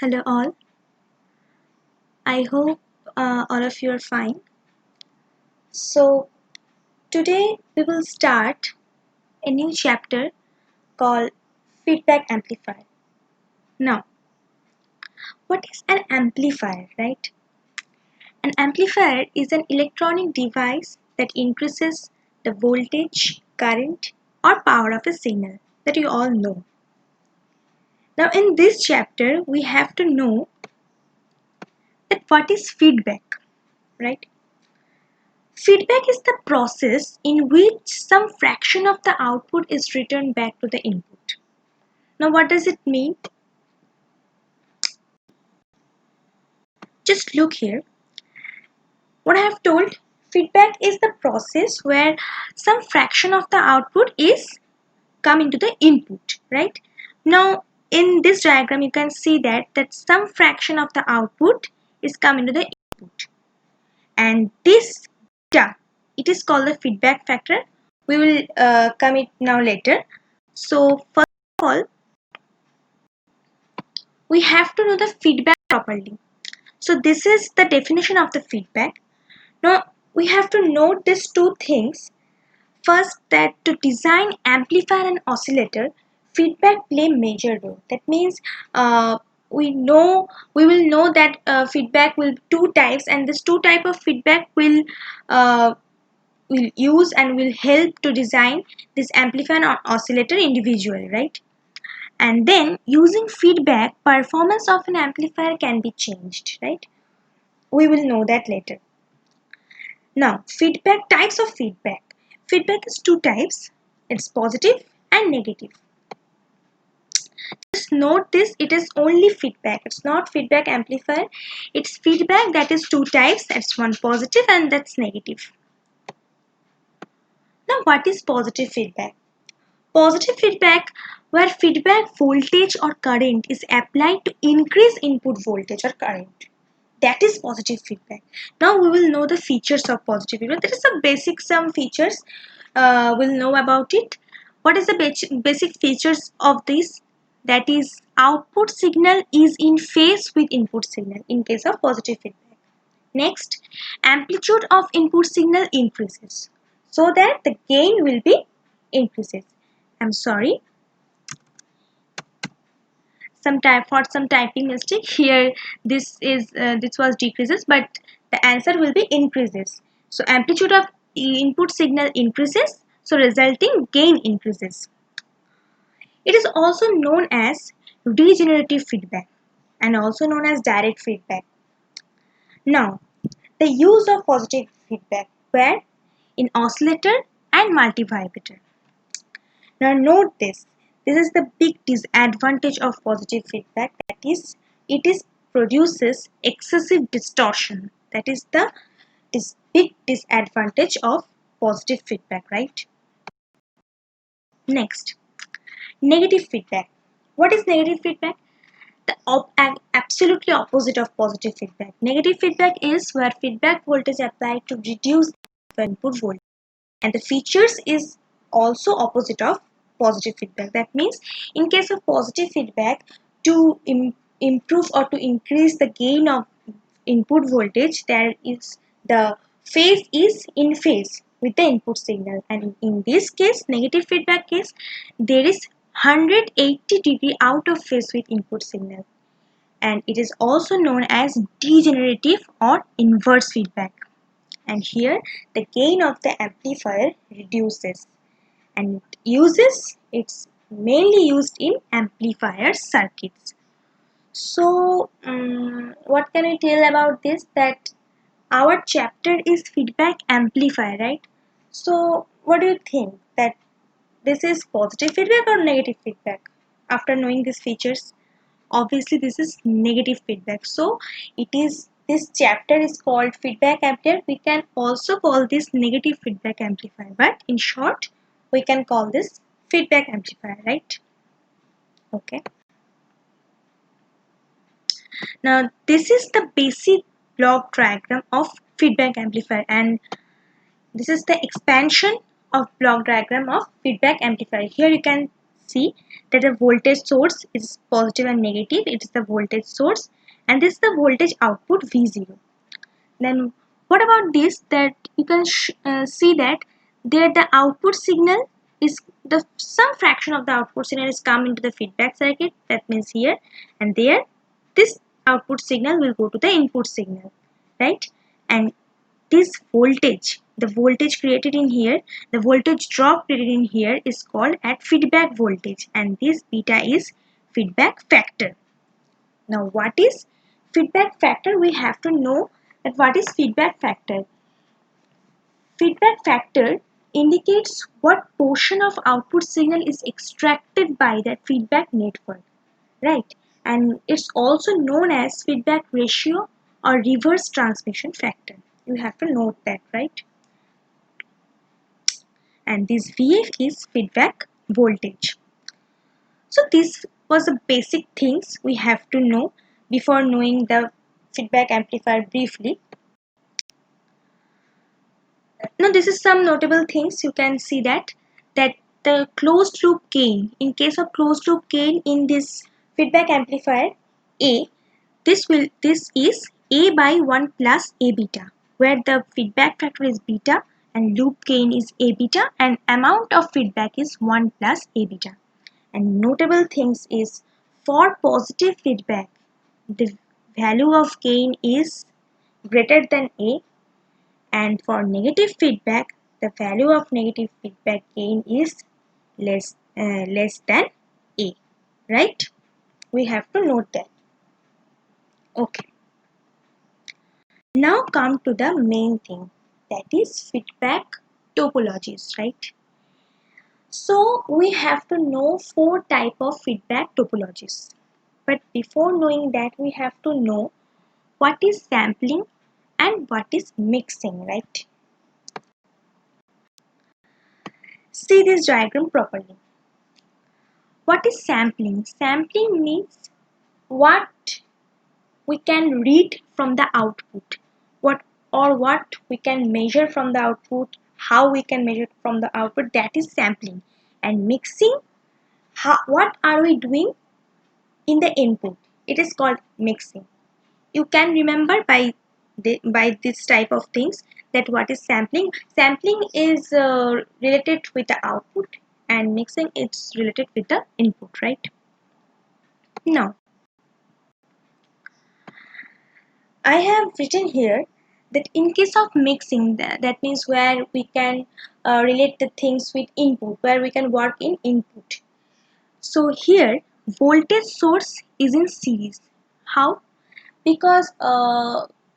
Hello all. I hope all of you are fine. So today we will start a new chapter called Feedback Amplifier. Now, what is an amplifier, right? An amplifier is an electronic device that increases the voltage, current or power of a signal that you all know. Now in this chapter we have to know that what is feedback, right? Feedback is the process in which some fraction of the output is returned back to the input. Now, what does it mean? Just look here. What I have told, feedback is the process where some fraction of the output is coming to the input, right? Now, in this diagram, you can see that some fraction of the output is coming to the input. And this data, it is called the feedback factor. We will come it now later. So first of all, we have to know the feedback properly. So this is the definition of the feedback. Now we have to note these two things. First, that to design amplifier and oscillator, feedback play major role. That means we will know that feedback will be two types, and this two type of feedback will use and will help to design this amplifier and oscillator individually, right? And then using feedback, performance of an amplifier can be changed, right? We will know that later. Now, feedback, types of feedback. Feedback is two types. It's positive and negative. Just note this, it is only feedback. It's not feedback amplifier. It's feedback that is two types. That's one positive and that's negative. Now, what is positive feedback? Positive feedback, where feedback voltage or current is applied to increase input voltage or current. That is positive feedback. Now we will know the features of positive feedback. There is some basic features. We'll know about it. What is the basic features of this? That is, output signal is in phase with input signal in case of positive feedback. Next, amplitude of input signal increases so that the gain will be increases. I'm sorry, for some typing mistake here. This was decreases, but the answer will be increases. So amplitude of input signal increases, so resulting gain increases. It is also known as regenerative feedback and also known as direct feedback. Now, the use of positive feedback where in oscillator and multivibrator. Now note this. This is the big disadvantage of positive feedback, that is, it produces excessive distortion. That is the big disadvantage of positive feedback, right? Next, negative feedback. What is negative feedback? The absolutely opposite of positive feedback. Negative feedback is where feedback voltage applied to reduce the input voltage, and the features is also opposite of positive feedback. That means in case of positive feedback, to improve or to increase the gain of input voltage, there is the phase is in phase with the input signal, and in this case, negative feedback case, there is 180-degree out of phase with input signal, and it is also known as degenerative or inverse feedback. And here the gain of the amplifier reduces, and it's mainly used in amplifier circuits. So what can I tell about this? That our chapter is feedback amplifier, right? So what do you think, that this is positive feedback or negative feedback after knowing these features? Obviously this is negative feedback. So this chapter is called feedback amplifier. We can also call this negative feedback amplifier, but in short we can call this feedback amplifier, right? Okay. Now this is the basic block diagram of feedback amplifier, and this is the expansion of block diagram of feedback amplifier. Here you can see that the voltage source is positive and negative. It is the voltage source, and this is the voltage output V0. Then what about this, that you can see that there the output signal is some fraction of the output signal is come into the feedback circuit, that means here, and there this output signal will go to the input signal, right? And this voltage, the voltage created in here, the voltage drop created in here is called at feedback voltage, and this beta is feedback factor. Now what is feedback factor? We have to know that what is feedback factor. Feedback factor indicates what portion of output signal is extracted by that feedback network, right? And it's also known as feedback ratio or reverse transmission factor. You have to note that, right? And this VF is feedback voltage. So this was the basic things we have to know before knowing the feedback amplifier briefly. Now this is some notable things. You can see that the closed loop gain, in case of closed loop gain in this feedback amplifier A, this is A by 1 plus A beta, where the feedback factor is beta and loop gain is A beta and amount of feedback is 1 plus A beta. And notable things is, for positive feedback the value of gain is greater than A, and for negative feedback the value of negative feedback gain is less than A, right? We have to note that. Okay, now come to the main thing, that is feedback topologies, right? So we have to know 4 type of feedback topologies, but before knowing that we have to know what is sampling and what is mixing, right? See this diagram properly. What is sampling? Sampling means what we can read from the output, what we can measure from the output, how we can measure from the output, that is sampling. And mixing, what are we doing in the input, it is called mixing. You can remember by this type of things that what is sampling. Sampling is related with the output and mixing is related with the input, right? Now I have written here that in case of mixing, that means where we can relate the things with input, where we can work in input. So here voltage source is in series. How? Because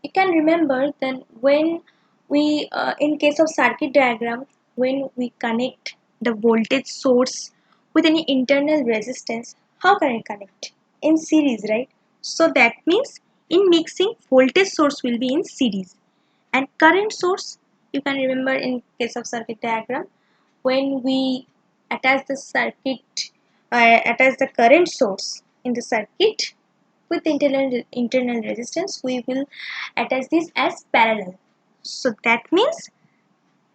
you can remember then when we in case of circuit diagram, when we connect the voltage source with any internal resistance, how can I connect? In series, right? So that means in mixing voltage source will be in series, and current source, you can remember in case of circuit diagram, when we attach the attach the current source in the circuit with internal resistance, we will attach this as parallel. So that means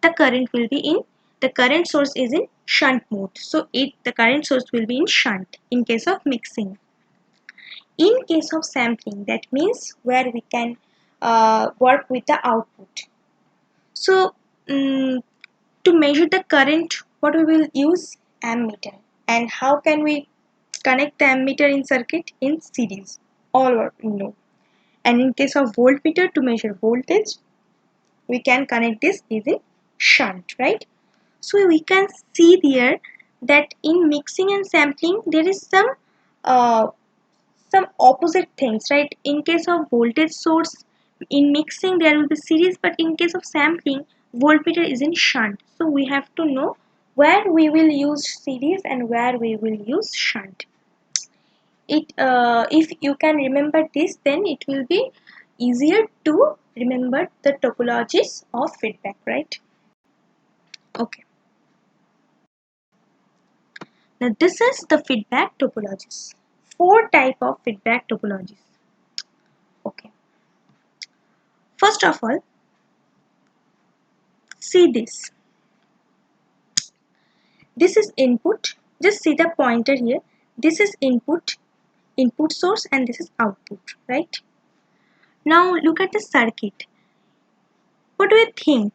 the current will be in, the current source is in shunt mode, so the current source will be in shunt in case of mixing. In case of sampling, that means where we can work with the output. So to measure the current, what we will use? Ammeter. And how can we connect the ammeter in circuit? In series, all we know. And in case of voltmeter, to measure voltage, we can connect this is in shunt, right? So we can see there that in mixing and sampling there is uh, some opposite things, right? In case of voltage source, in mixing there will be series, but in case of sampling, voltmeter is in shunt. So we have to know where we will use series and where we will use shunt. If you can remember this, then it will be easier to remember the topologies of feedback, right? Okay, now this is the feedback topologies, 4 type of feedback topologies. Okay, first of all, see this is input Just see the pointer here. This is input source, and this is output, right? Now look at the circuit. What do you think?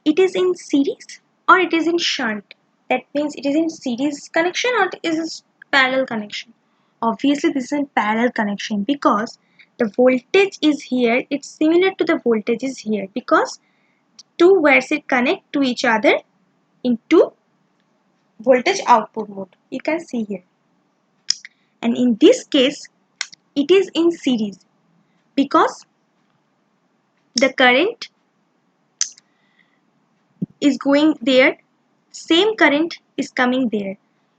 It is in series or it is in shunt? That means it is in series connection or it is a parallel connection. Obviously this is in parallel connection because the voltage is here. It's similar to the voltage is here because two wires it connect to each other into voltage output mode. You can see here. And in this case it is in series because the current is going there, same current is coming there.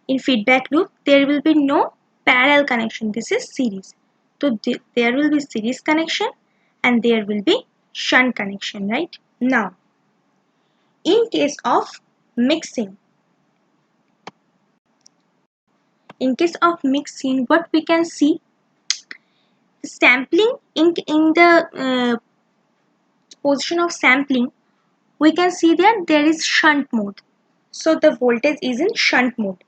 In feedback loop there will be no parallel connection. This is series, so there will be series connection and there will be shunt connection, right? Now in case of mixing, what we can see, sampling in the position of sampling, we can see that there is shunt mode, so the voltage is in shunt mode.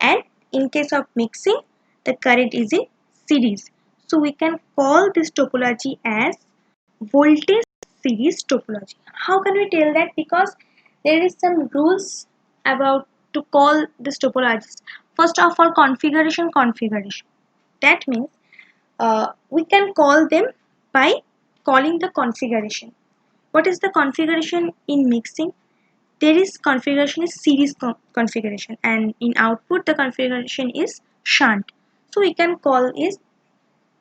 And in case of mixing, the current is in series. So we can call this topology as voltage series topology. How can we tell that? Because there is some rules about to call this topologies. First of all, configuration. That means we can call them by calling the configuration. What is the configuration in mixing? There is configuration is series configuration, and in output the configuration is shunt. So we can call is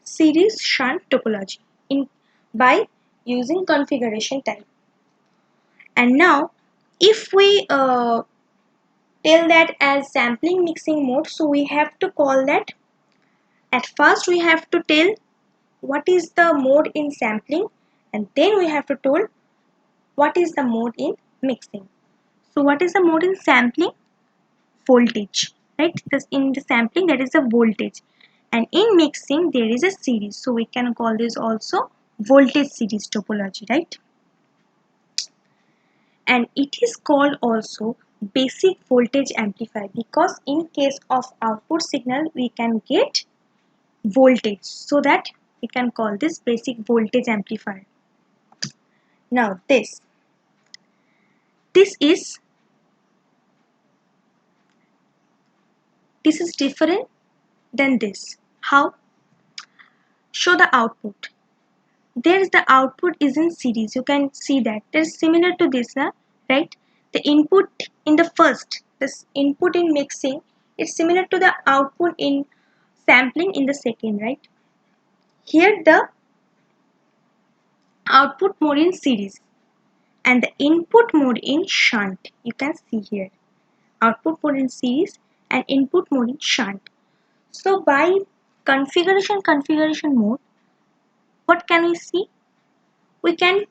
series shunt topology in by using configuration type. And now if we tell that as sampling mixing mode, so we have to call that, at first we have to tell what is the mode in sampling, and then we have to tell what is the mode in mixing. So what is the mode in sampling? Voltage, right? This in the sampling, that is the voltage, and in mixing there is a series, so we can call this also voltage series topology, right? And it is called also basic voltage amplifier because in case of output signal we can get voltage, so that we can call this basic voltage amplifier. Now this is different than this. How? Show the output. There's the output is in series. You can see that there's similar to this, right? The input in the first, this input in mixing, is similar to the output in sampling in the second, right? Here the output mode in series and the input mode in shunt. You can see here output mode in series and input mode in shunt. So by configuration mode, what can we see? We can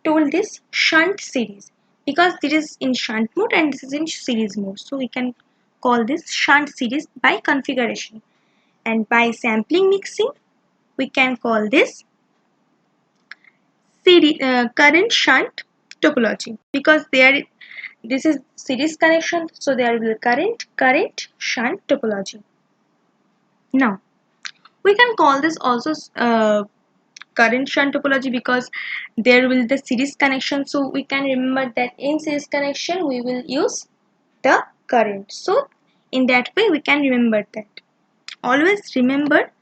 told this shunt series because this is in shunt mode and this is in series mode, so we can call this shunt series by configuration. And by sampling mixing we can call this series current shunt topology because this is series connection, so there will be current shunt topology. Now we can call this also current shunt topology because there will the series connection, so we can remember that in series connection we will use the current. So in that way we can remember that. Always remember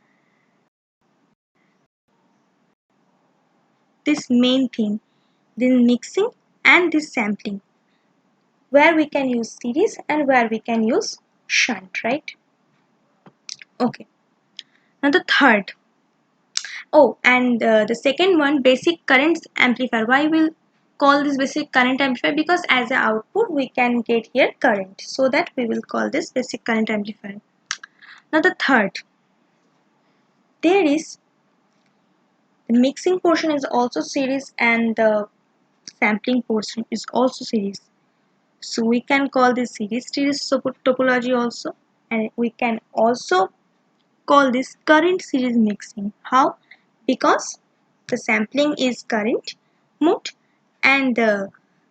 this main thing, this mixing and this sampling, where we can use series and where we can use shunt, right? Okay, now the third. Oh, and the second one, basic current amplifier. Why we'll call this basic current amplifier? Because as an output we can get here current, so that we will call this basic current amplifier. Now the third, there is the mixing portion is also series and the sampling portion is also series. So we can call this series topology also, and we can also call this current series mixing. How? Because the sampling is current mode and the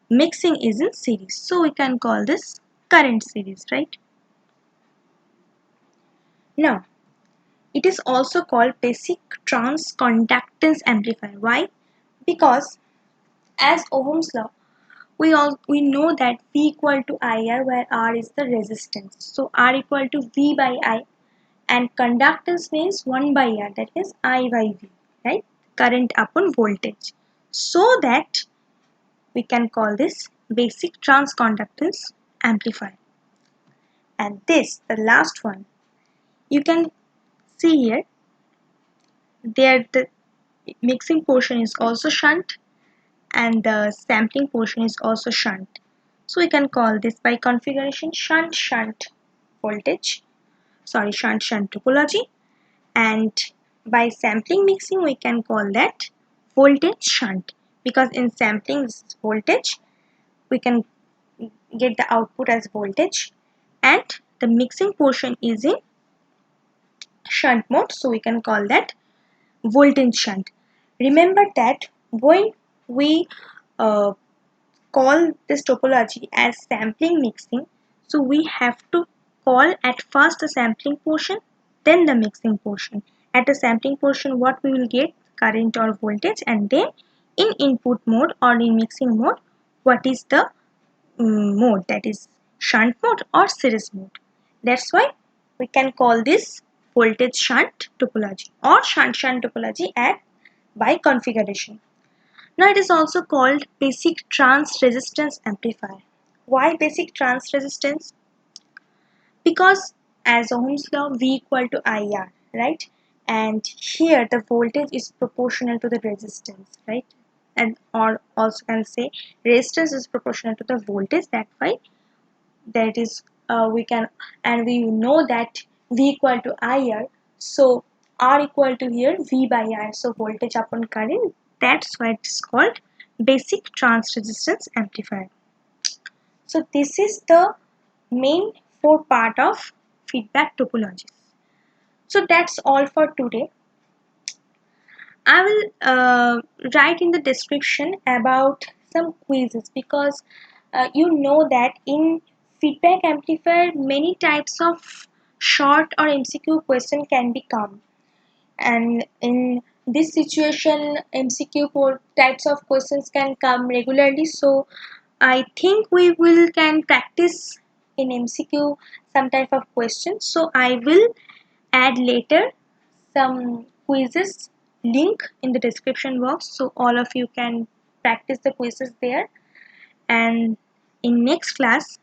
mixing is in series, so we can call this current series, right? Now, it is also called basic transconductance amplifier. Why? Because as Ohm's law, we know that V equal to IR, where R is the resistance. So R equal to V by I, and conductance means 1 by R, that is I by V, right? Current upon voltage. So that we can call this basic transconductance amplifier. And this, the last one, you can see here, there the mixing portion is also shunt and the sampling portion is also shunt. So we can call this by configuration shunt voltage, sorry, shunt topology, and by sampling mixing we can call that voltage shunt, because in sampling this is voltage, we can get the output as voltage, and the mixing portion is in shunt mode, so we can call that voltage shunt. Remember that when we uh, call this topology as sampling mixing, so we have to call at first the sampling portion, then the mixing portion. At the sampling portion, what we will get, current or voltage, and then in input mode or in mixing mode, what is the mode, that is shunt mode or series mode. That's why we can call this voltage shunt topology or shunt topology at by configuration. Now it is also called basic transresistance amplifier. Why basic transresistance? Because as Ohm's law, V equal to IR, right? And here the voltage is proportional to the resistance, right? And or also can say resistance is proportional to the voltage. That's why that is we can, and we know that V equal to IR, so R equal to here V by I, so voltage upon current. That's why it's called basic transresistance amplifier. So this is the main four part of feedback topologies. So that's all for today. I will write in the description about some quizzes, because you know that in feedback amplifier many types of short or MCQ question can be come, and in this situation MCQ types of questions can come regularly. So I think we will can practice in MCQ some type of questions. So I will add later some quizzes link in the description box, so all of you can practice the quizzes there. And in next class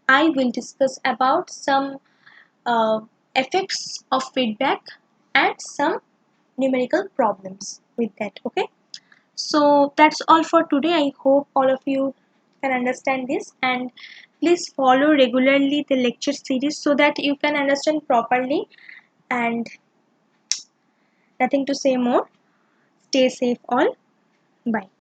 I will discuss about some uh, effects of feedback and some numerical problems with that. Okay, so that's all for today. I hope all of you can understand this, and please follow regularly the lecture series so that you can understand properly. And nothing to say more. Stay safe all. Bye.